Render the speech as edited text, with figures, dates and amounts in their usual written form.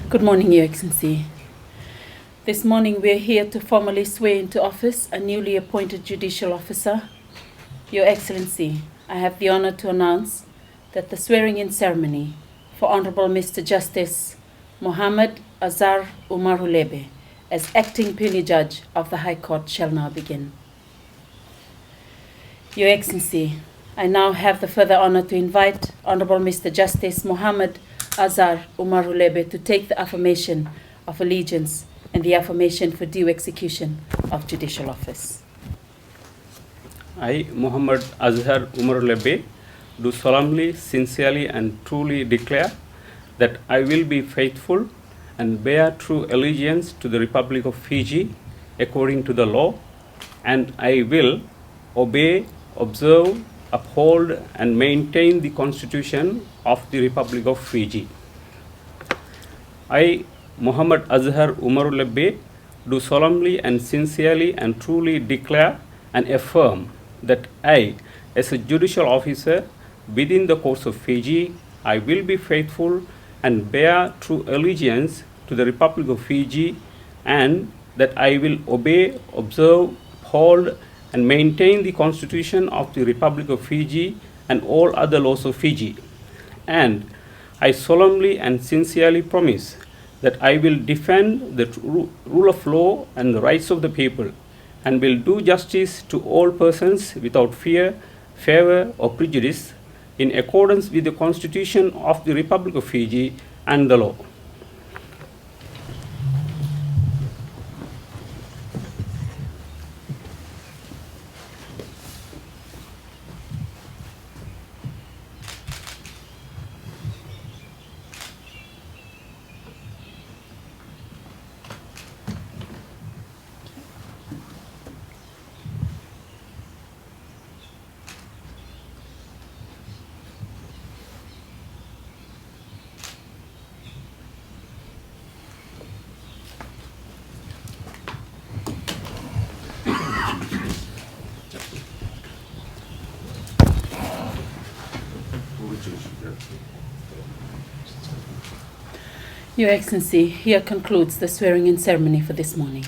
Good morning, Your Excellency. This morning we are here to formally swear into office a newly appointed judicial officer. Your Excellency, I have the honor to announce that the swearing-in ceremony for Honourable Mr. Justice Mohamed Azhar Umarulebe as acting puisne judge of the High Court shall now begin. Your Excellency, I now have the further honor to invite Honourable Mr. Justice Mohamed Azhar Umarulebe to take the affirmation of allegiance and the affirmation for due execution of judicial office. I, Mohamed Azhar Umarulebe, do solemnly, sincerely and truly declare that I will be faithful and bear true allegiance to the Republic of Fiji according to the law, and I will obey, observe, uphold and maintain the Constitution of the Republic of Fiji. I, Mohamed Azhar Umarulebe, do solemnly and sincerely and truly declare and affirm that I, as a judicial officer within the courts of Fiji, I will be faithful and bear true allegiance to the Republic of Fiji, and that I will obey, observe, uphold and maintain the Constitution of the Republic of Fiji and all other laws of Fiji. And I solemnly and sincerely promise that I will defend the rule of law and the rights of the people, and will do justice to all persons without fear, favor or prejudice, in accordance with the Constitution of the Republic of Fiji and the law. Your Excellency, here concludes the swearing-in ceremony for this morning.